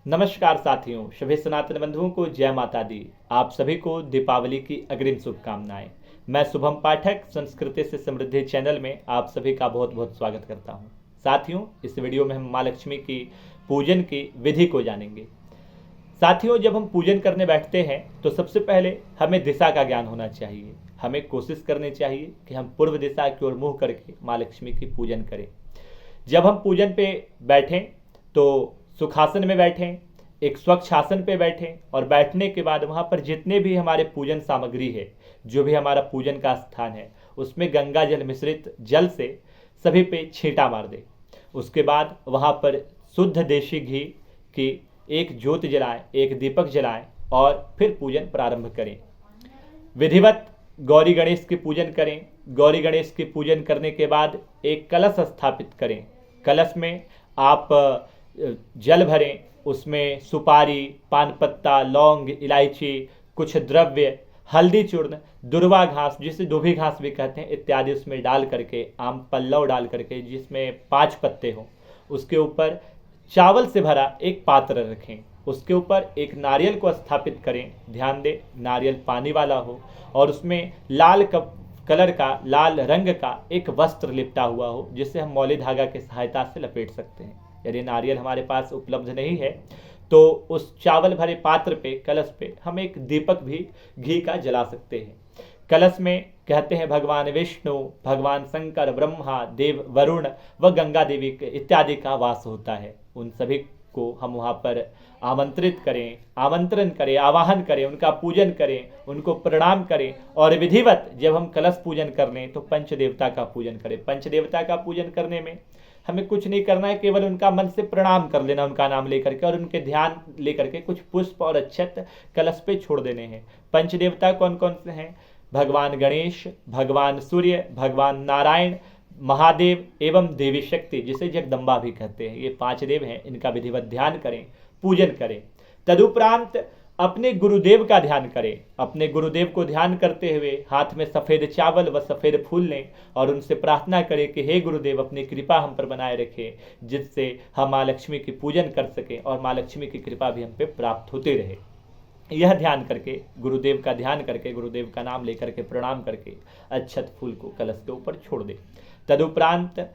नमस्कार साथियों, सभी सनातन बंधुओं को जय माता दी। आप सभी को दीपावली की अग्रिम शुभकामनाएं। मैं शुभम पाठक संस्कृति से समृद्धि चैनल में आप सभी का बहुत बहुत स्वागत करता हूं। साथियों, इस वीडियो में हम माँ लक्ष्मी की पूजन की विधि को जानेंगे। साथियों, जब हम पूजन करने बैठते हैं तो सबसे पहले हमें दिशा का ज्ञान होना चाहिए। हमें कोशिश करनी चाहिए कि हम पूर्व दिशा की ओर मुँह करके माँ लक्ष्मी की पूजन करें। जब हम पूजन पे बैठें तो सुखासन में बैठें, एक स्वच्छ आसन पे बैठें और बैठने के बाद वहाँ पर जितने भी हमारे पूजन सामग्री है, जो भी हमारा पूजन का स्थान है, उसमें गंगा जल मिश्रित जल से सभी पे छींटा मार दें। उसके बाद वहाँ पर शुद्ध देशी घी की एक ज्योत जलाएं, एक दीपक जलाएं और फिर पूजन प्रारंभ करें। विधिवत गौरी गणेश की पूजन करें। गौरी गणेश की पूजन करने के बाद एक कलश स्थापित करें। कलश में आप जल भरें, उसमें सुपारी, पान पत्ता, लौंग, इलायची, कुछ द्रव्य, हल्दी चूर्ण, दुर्वा घास जिसे दुभी घास भी कहते हैं, इत्यादि उसमें डाल करके, आम पल्लव डाल करके जिसमें 5 पत्ते हों, उसके ऊपर चावल से भरा एक पात्र रखें। उसके ऊपर एक नारियल को स्थापित करें। ध्यान दें, नारियल पानी वाला हो और उसमें लाल कलर का, लाल रंग का एक वस्त्र लिपटा हुआ हो, जिसे हम मौली धागा की सहायता से लपेट सकते हैं। यदि नारियल हमारे पास उपलब्ध नहीं है तो उस चावल भरे पात्र पे, कलश पे हम एक दीपक भी घी का जला सकते हैं। कलश में कहते हैं भगवान विष्णु, भगवान शंकर, ब्रह्मा, देव वरुण व गंगा देवी इत्यादि का वास होता है। उन सभी को हम वहाँ पर आमंत्रण करें, आवाहन करें, उनका पूजन करें, उनको प्रणाम करें और विधिवत जब हम कलश पूजन कर लें तो पंचदेवता का पूजन करें। पंचदेवता का पूजन करने में हमें कुछ नहीं करना है, केवल उनका मन से प्रणाम कर लेना, उनका नाम लेकर के, और उनके ध्यान लेकर के कुछ पुष्प और अक्षत कलश पे छोड़ देने हैं। पंचदेवता कौन कौन से हैं? भगवान गणेश, भगवान सूर्य, भगवान नारायण, महादेव एवं देवी शक्ति, जिसे जगदम्बा भी कहते हैं। ये 5 देव हैं। इनका विधिवत ध्यान करें, पूजन करें। तदुपरांत अपने गुरुदेव का ध्यान करें। अपने गुरुदेव को ध्यान करते हुए हाथ में सफ़ेद चावल व सफ़ेद फूल लें और उनसे प्रार्थना करें कि हे गुरुदेव, अपनी कृपा हम पर बनाए रखें, जिससे हम माँ लक्ष्मी की पूजन कर सकें और माँ लक्ष्मी की कृपा भी हम पे प्राप्त होती रहे। यह ध्यान करके, गुरुदेव का ध्यान करके, गुरुदेव का नाम लेकर के प्रणाम करके अक्षत फूल को कलश के ऊपर छोड़ दें। तदुपरांत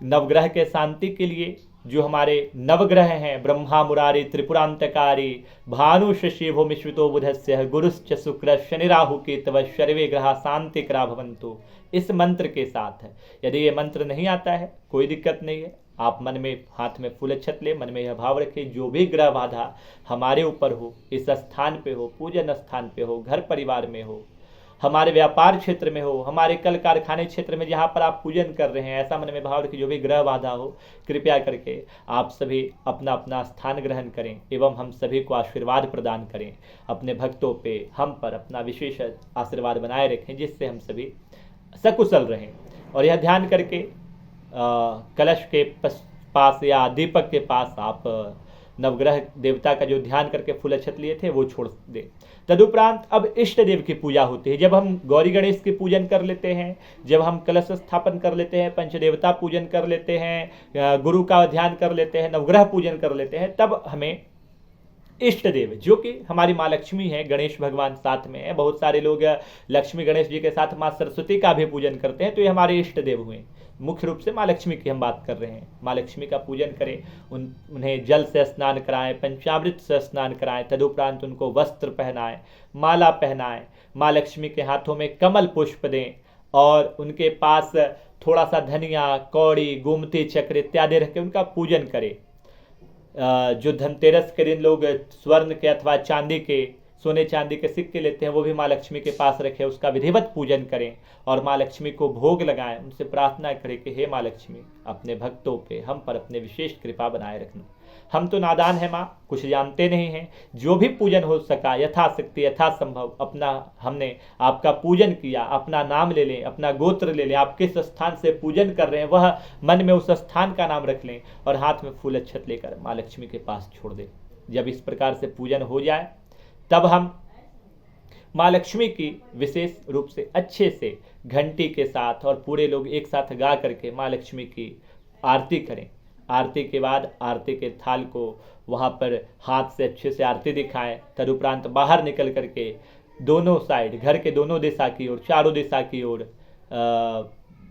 नवग्रह के शांति के लिए जो हमारे नवग्रह हैं, ब्रह्मा मुरारी त्रिपुरांतकारी, भानु शशि भूमिश्वितो बुधस्य, गुरुश्च शुक्र शनि राहु केतव सर्वे ग्रह शांतिकरा भवन्तु, इस मंत्र के साथ है। यदि ये मंत्र नहीं आता है, कोई दिक्कत नहीं है, आप मन में हाथ में फूल अक्षत ले, मन में यह भाव रखें, जो भी ग्रह बाधा हमारे ऊपर हो, इस स्थान पे हो, पूजन स्थान पे हो, घर परिवार में हो, हमारे व्यापार क्षेत्र में हो, हमारे कल कारखाने क्षेत्र में जहाँ पर आप पूजन कर रहे हैं, ऐसा मन में भाव रखिए, जो भी ग्रह बाधा हो, कृपया करके आप सभी अपना अपना स्थान ग्रहण करें एवं हम सभी को आशीर्वाद प्रदान करें। अपने भक्तों पे, हम पर अपना विशेष आशीर्वाद बनाए रखें, जिससे हम सभी सकुशल रहें। और यह ध्यान करके कलश के पास या दीपक के पास आप नवग्रह देवता का जो ध्यान करके फूल अक्षत लिए थे वो छोड़ दें। तदुपरांत अब इष्ट देव की पूजा होती है। जब हम गौरी गणेश की पूजन कर लेते हैं, जब हम कलश स्थापन कर लेते हैं, पंचदेवता पूजन कर लेते हैं, गुरु का ध्यान कर लेते हैं, नवग्रह पूजन कर लेते हैं, तब हमें इष्ट देव, जो कि हमारी माँ लक्ष्मी है, गणेश भगवान साथ में है। बहुत सारे लोग लक्ष्मी गणेश जी के साथ माँ सरस्वती का भी पूजन करते हैं, तो ये हमारे इष्ट देव हुए। मुख्य रूप से माँ लक्ष्मी की हम बात कर रहे हैं। माँ लक्ष्मी का पूजन करें, उन्हें जल से स्नान कराएं, पंचामृत से स्नान कराएं, तदुपरांत उनको वस्त्र पहनाएं, माला पहनाएं, माँ लक्ष्मी के हाथों में कमल पुष्प दें और उनके पास थोड़ा सा धनिया, कौड़ी, गोमती चक्र इत्यादि रख के उनका पूजन करें। जो धनतेरस के दिन लोग स्वर्ण के अथवा चांदी के, सोने चांदी के सिक्के लेते हैं, वो भी माँ लक्ष्मी के पास रखें, उसका विधिवत पूजन करें और माँ लक्ष्मी को भोग लगाएं, उनसे प्रार्थना करें कि हे माँ लक्ष्मी, अपने भक्तों पे, हम पर अपने विशेष कृपा बनाए रखना। हम तो नादान हैं माँ, कुछ जानते नहीं हैं, जो भी पूजन हो सका यथाशक्ति यथासंभव अपना हमने आपका पूजन किया, अपना नाम ले लें, अपना गोत्र ले लें, आप किस स्थान से पूजन कर रहे हैं वह मन में उस स्थान का नाम रख लें और हाथ में फूल अक्षत लेकर माँ लक्ष्मी के पास छोड़ दें। जब इस प्रकार से पूजन हो जाए, तब हम माँ लक्ष्मी की विशेष रूप से अच्छे से घंटी के साथ और पूरे लोग एक साथ गा करके माँ लक्ष्मी की आरती करें। आरती के बाद आरती के थाल को वहाँ पर हाथ से अच्छे से आरती दिखाएं। तदुपरांत बाहर निकल करके दोनों साइड, घर के दोनों दिशा की ओर, चारों दिशा की ओर,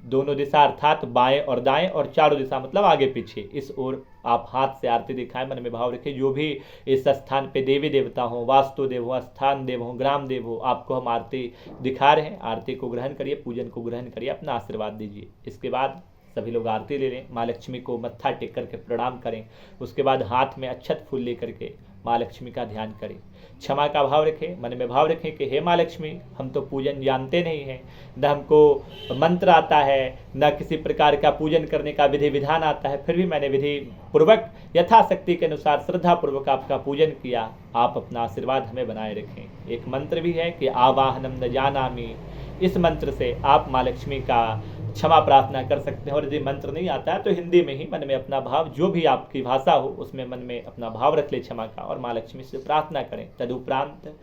दोनों दिशा अर्थात बाएं और दाएं और चारों दिशा मतलब आगे पीछे, इस ओर आप हाथ से आरती दिखाएं। मन में भाव रखें जो भी इस स्थान पे देवी देवता हो, वास्तु देव हो, स्थान देव हो, ग्राम देव हो, आपको हम आरती दिखा रहे हैं। आरती को ग्रहण करिए, पूजन को ग्रहण करिए, अपना आशीर्वाद दीजिए। इसके बाद सभी लोग आरती ले लें, माँ लक्ष्मी को मत्था टेक करके प्रणाम करें। उसके बाद हाथ में अक्षत फूल लेकर के माँ लक्ष्मी का ध्यान करें। क्षमा का भाव रखें, मन में भाव रखें कि हे माँ लक्ष्मी, हम तो पूजन जानते नहीं हैं, न हमको मंत्र आता है, न किसी प्रकार का पूजन करने का विधि विधान आता है, फिर भी मैंने विधि पूर्वक यथाशक्ति के अनुसार श्रद्धा पूर्वक आपका पूजन किया। आप अपना आशीर्वाद हमें बनाए रखें। एक मंत्र भी है कि आवाहनम न जानामि, इस मंत्र से आप माँ लक्ष्मी का क्षमा प्रार्थना कर सकते हैं। और यदि मंत्र नहीं आता है तो हिंदी में ही मन में अपना भाव, जो भी आपकी भाषा हो उसमें मन में अपना भाव रख ले क्षमा का, और माँ लक्ष्मी से प्रार्थना करें। तदुपरांत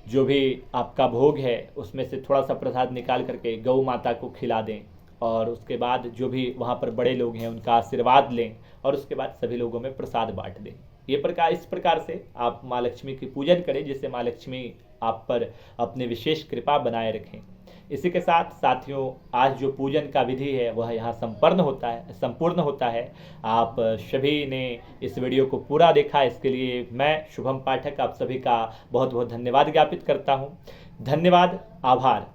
जो भी आपका भोग है उसमें से थोड़ा सा प्रसाद निकाल करके गौ माता को खिला दें, और उसके बाद जो भी वहाँ पर बड़े लोग हैं उनका आशीर्वाद लें, और उसके बाद सभी लोगों में प्रसाद बांट दें। इस प्रकार से आप माँ लक्ष्मी की पूजन करें, जिससे माँ लक्ष्मी आप पर अपने विशेष कृपा बनाए रखें। इसी के साथ साथियों, आज जो पूजन का विधि है वह यहाँ संपूर्ण होता है। आप सभी ने इस वीडियो को पूरा देखा, इसके लिए मैं शुभम पाठक आप सभी का बहुत बहुत धन्यवाद ज्ञापित करता हूँ। धन्यवाद, आभार।